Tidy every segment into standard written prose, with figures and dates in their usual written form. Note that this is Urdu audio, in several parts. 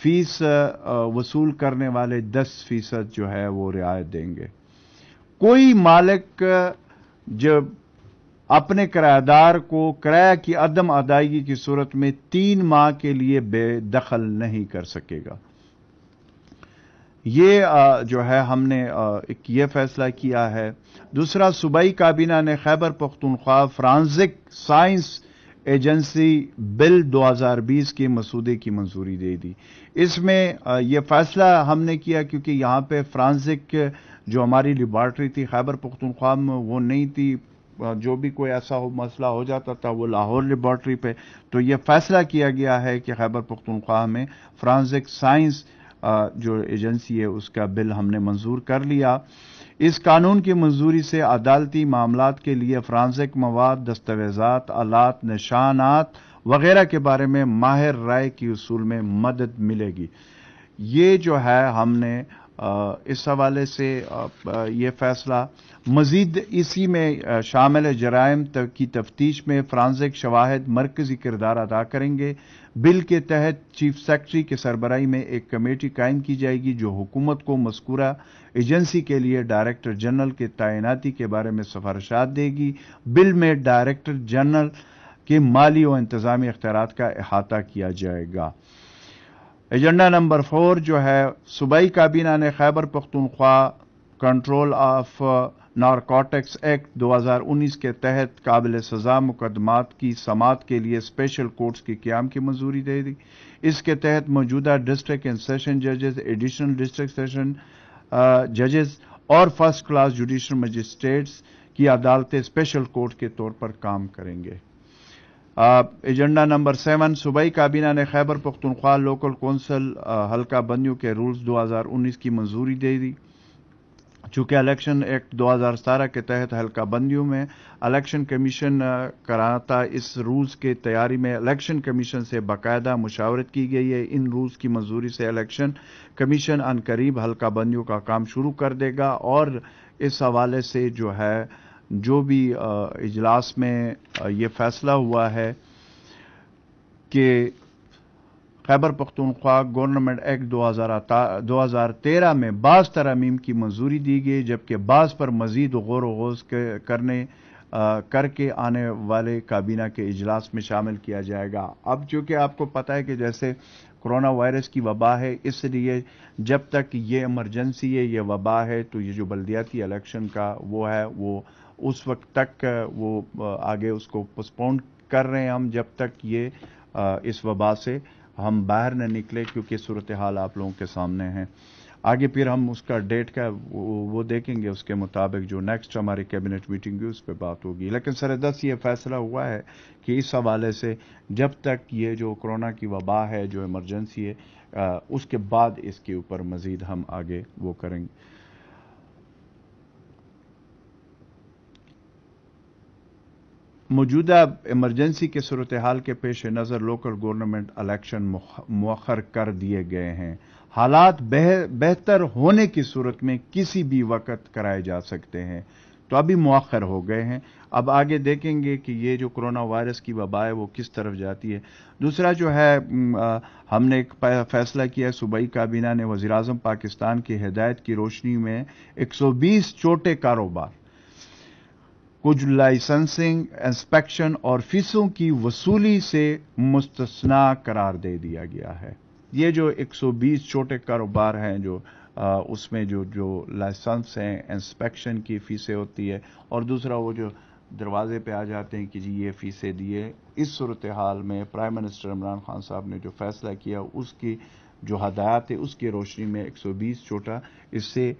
فیس وصول کرنے والے 10% جو ہے وہ رعایت دیں گے۔ کوئی مالک جب اپنے کرایہ دار کو کرایہ کی عدم ادائیگی کی صورت میں 3 ماہ کے لیے بے دخل نہیں کر سکے گا۔ یہ جو ہے ہم نے ایک یہ فیصلہ کیا ہے۔ دوسرا، صوبائی کابینہ نے Khyber Pakhtunkhwa forensic science agency بل 2020 کے مسودے کی منظوری دے دی۔ اس میں یہ فیصلہ ہم نے کیا کیونکہ یہاں پہ فرانزک جو ہماری لیبارٹری تھی خیبر پختونخوا میں وہ نہیں تھی، جو بھی کوئی ایسا مسئلہ ہو جاتا تھا وہ لاہور لیبارٹری پہ، تو یہ فیصلہ کیا گیا ہے کہ خیبر پختونخوا میں فرانزک سائنس جو ایجنسی ہے اس کا بل ہم نے منظور کر لیا۔ اس قانون کی منظوری سے عدالتی معاملات کے لیے فرانزک مواد، دستاویزات، آلات، نشانات وغیرہ کے بارے میں ماہر رائے کی اصول میں مدد ملے گی۔ یہ جو ہے ہم نے اس حوالے سے یہ فیصلہ مزید اسی میں شامل جرائم کی تفتیش میں فرانزک شواہد مرکزی کردار ادا کریں گے۔ بل کے تحت چیف سیکرٹری کے سربراہی میں ایک کمیٹی قائم کی جائے گی جو حکومت کو مذکورہ ایجنسی کے لیے ڈائریکٹر جنرل کے تعیناتی کے بارے میں سفارشات دے گی۔ بل میں ڈائریکٹر جنرل کے مالی و انتظامی اختیارات کا احاطہ کیا جائے گا۔ ایجنڈا نمبر 4 جو ہے، صوبائی کابینہ نے Khyber Pakhtunkhwa control of narcotics act 2019 کے تحت قابل سزا مقدمات کی سماعت کے لیے اسپیشل کورٹس کے قیام کی منظوری دے دی۔ اس کے تحت موجودہ ڈسٹرکٹ اینڈ سیشن ججز، ایڈیشنل ڈسٹرکٹ سیشن ججز اور فرسٹ کلاس جوڈیشل مجسٹریٹس کی عدالتیں اسپیشل کورٹ کے طور پر کام کریں گے۔ ایجنڈا نمبر 7، صوبائی کابینہ نے خیبر پختونخوا لوکل کونسل حلقہ بندیوں کے رولز 2019 کی منظوری دے دی۔ چونکہ الیکشن ایکٹ 2017 کے تحت حلقہ بندیوں میں الیکشن کمیشن کراتا، اس رولز کے تیاری میں الیکشن کمیشن سے باقاعدہ مشاورت کی گئی ہے۔ ان رولز کی منظوری سے الیکشن کمیشن عنقریب حلقہ بندیوں کا کام شروع کر دے گا، اور اس حوالے سے جو ہے جو بھی اجلاس میں یہ فیصلہ ہوا ہے کہ خیبر پختونخوا گورنمنٹ ایکٹ 2013 میں بعض ترامیم کی منظوری دی گئی، جبکہ بعض پر مزید غور و خوض کر کے آنے والے کابینہ کے اجلاس میں شامل کیا جائے گا۔ اب چونکہ آپ کو پتہ ہے کہ جیسے کرونا وائرس کی وبا ہے، اس لیے جب تک یہ ایمرجنسی ہے، یہ وبا ہے، تو یہ جو بلدیاتی الیکشن کا وہ ہے وہ اس وقت تک وہ آگے اس کو پوسپون کر رہے ہیں ہم، جب تک یہ اس وبا سے ہم باہر نہ نکلے، کیونکہ صورتحال آپ لوگوں کے سامنے ہیں۔ آگے پھر ہم اس کا ڈیٹ کا وہ دیکھیں گے، اس کے مطابق جو نیکسٹ ہماری کیبنٹ میٹنگ ہوگی اس پہ بات ہوگی۔ لیکن سردست یہ فیصلہ ہوا ہے کہ اس حوالے سے جب تک یہ جو کرونا کی وبا ہے، جو ایمرجنسی ہے، اس کے بعد اس کے اوپر مزید ہم آگے وہ کریں گے۔ موجودہ ایمرجنسی کے صورتحال کے پیش نظر لوکل گورنمنٹ الیکشن مؤخر کر دیے گئے ہیں۔ حالات بہتر ہونے کی صورت میں کسی بھی وقت کرائے جا سکتے ہیں، تو ابھی مؤخر ہو گئے ہیں۔ اب آگے دیکھیں گے کہ یہ جو کرونا وائرس کی وبا ہے وہ کس طرف جاتی ہے۔ دوسرا جو ہے، ہم نے ایک فیصلہ کیا ہے، صوبائی کابینہ نے وزیراعظم پاکستان کی ہدایت کی روشنی میں 120 چھوٹے کاروبار کچھ لائسنسنگ، انسپیکشن اور فیسوں کی وصولی سے مستثنا قرار دے دیا گیا ہے۔ یہ جو 120 چھوٹے کاروبار ہیں، جو اس میں جو لائسنس ہیں، انسپیکشن کی فیسیں ہوتی ہے، اور دوسرا وہ جو دروازے پہ آ جاتے ہیں کہ جی یہ فیسیں دیے، اس صورتحال میں پرائم منسٹر عمران خان صاحب نے جو فیصلہ کیا، اس کی جو ہدایات ہے اس کی روشنی میں 120 چھوٹا، اس سے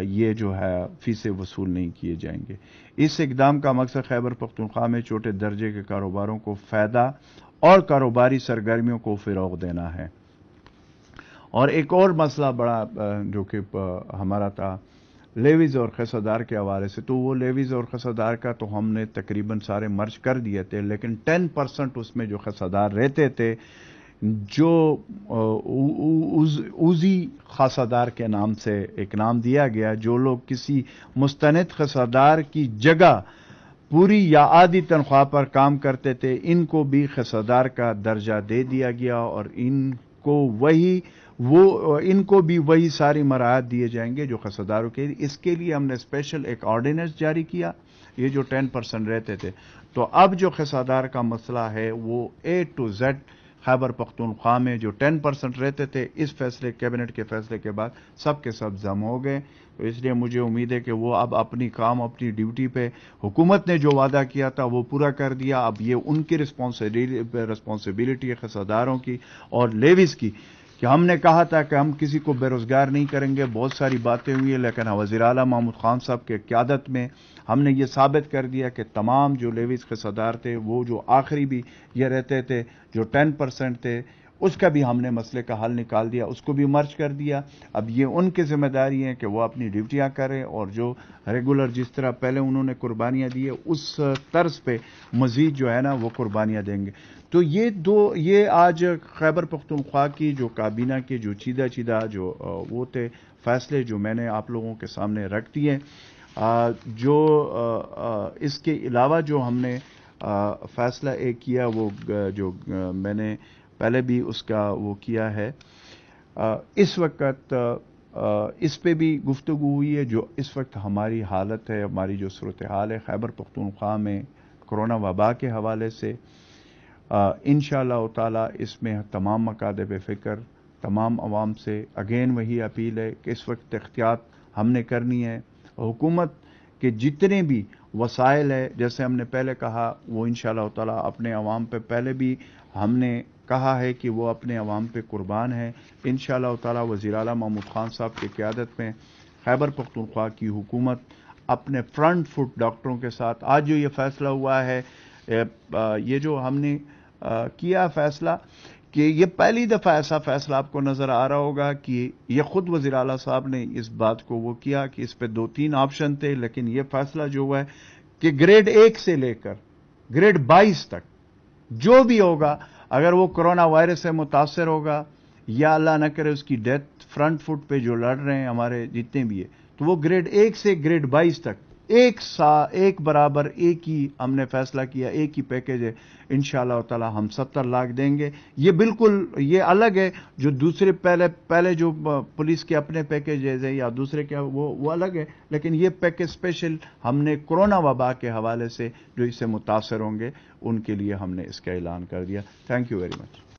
یہ جو ہے فیسیں وصول نہیں کیے جائیں گے۔ اس اقدام کا مقصد خیبر پختونخوا میں چھوٹے درجے کے کاروباروں کو فائدہ اور کاروباری سرگرمیوں کو فروغ دینا ہے۔ اور ایک اور مسئلہ بڑا جو کہ ہمارا تھا لیویز اور خصدار کے حوالے سے، تو وہ لیویز اور خصدار کا تو ہم نے تقریباً سارے مرج کر دیے تھے، لیکن 10% اس میں جو خصدار رہتے تھے، جو اوزی خاصادار کے نام سے ایک نام دیا گیا، جو لوگ کسی مستند خاصادار کی جگہ پوری یا آدھی تنخواہ پر کام کرتے تھے، ان کو بھی خاصادار کا درجہ دے دیا گیا، اور ان کو ان کو بھی وہی ساری مراعات دیے جائیں گے جو قصداروں کے لیے. اس کے لیے ہم نے اسپیشل ایک آرڈیننس جاری کیا. یہ جو 10% رہتے تھے، تو اب جو قصدار کا مسئلہ ہے وہ A to Z Khyber Pakhtunkhwa میں جو 10% رہتے تھے، اس فیصلے کیبنٹ کے فیصلے کے بعد سب کے سب ضم ہو گئے. تو اس لیے مجھے امید ہے کہ وہ اب اپنی ڈیوٹی پہ، حکومت نے جو وعدہ کیا تھا وہ پورا کر دیا. اب یہ ان کی رسپانسبلٹی ہے قصداروں کی اور لیویز کی، کہ ہم نے کہا تھا کہ ہم کسی کو بے روزگار نہیں کریں گے. بہت ساری باتیں ہوئی ہیں، لیکن وزیر اعلیٰ محمود خان صاحب کے قیادت میں ہم نے یہ ثابت کر دیا کہ تمام جو لیویز قصدار تھے، وہ جو آخری بھی یہ رہتے تھے جو 10% تھے، اس کا بھی ہم نے مسئلے کا حل نکال دیا، اس کو بھی مرج کر دیا. اب یہ ان کی ذمہ داری ہے کہ وہ اپنی ڈیوٹیاں کریں اور جو ریگولر جس طرح پہلے انہوں نے قربانیاں دی ہے اس طرز پہ مزید جو ہے نا وہ قربانیاں دیں گے. تو یہ آج خیبر پختونخوا کی جو کابینہ کے جو چیدہ جو وہ تھے فیصلے جو میں نے آپ لوگوں کے سامنے رکھ دیے. جو اس کے علاوہ جو ہم نے فیصلہ ایک کیا، وہ جو میں نے پہلے بھی اس کا وہ کیا ہے، اس وقت اس پہ بھی گفتگو ہوئی ہے. جو اس وقت ہماری حالت ہے، ہماری جو صورتحال ہے خیبر پختونخوا میں کرونا وبا کے حوالے سے، انشاءاللہ تعالی اس میں تمام مکاتب فکر، تمام عوام سے اگین وہی اپیل ہے کہ اس وقت احتیاط ہم نے کرنی ہے. حکومت کے جتنے بھی وسائل ہے، جیسے ہم نے پہلے کہا، وہ انشاءاللہ تعالی اپنے عوام پہ پہلے بھی ہم نے کہا ہے کہ وہ اپنے عوام پہ قربان ہے. انشاءاللہ تعالی وزیر اعلیٰ محمود خان صاحب کی قیادت میں خیبر پختونخوا کی حکومت اپنے فرنٹ فٹ ڈاکٹروں کے ساتھ، آج جو یہ فیصلہ ہوا ہے، یہ جو ہم نے کیا فیصلہ، کہ یہ پہلی دفعہ ایسا فیصلہ آپ کو نظر آ رہا ہوگا کہ یہ خود وزیر اعلیٰ صاحب نے اس بات کو وہ کیا کہ اس پہ 2-3 آپشن تھے، لیکن یہ فیصلہ جو ہوا ہے کہ گریڈ 1 سے لے کر گریڈ 22 تک جو بھی ہوگا، اگر وہ کرونا وائرس سے متاثر ہوگا یا اللہ نہ کرے اس کی ڈیتھ فرنٹ فٹ پہ جو لڑ رہے ہیں ہمارے جتنے بھی ہیں، تو وہ گریڈ 1 سے گریڈ 22 تک ایک برابر ایک ہی ہم نے فیصلہ کیا، ایک ہی پیکیج ہے. انشاءاللہ تعالی ہم 70 لاکھ دیں گے. یہ بالکل یہ الگ ہے جو دوسرے پہلے جو پولیس کے اپنے پیکیجز ہے یا دوسرے کے وہ الگ ہے، لیکن یہ پیکیج اسپیشل ہم نے کرونا وبا کے حوالے سے جو اس سے متاثر ہوں گے ان کے لیے ہم نے اس کا اعلان کر دیا. Thank you very much.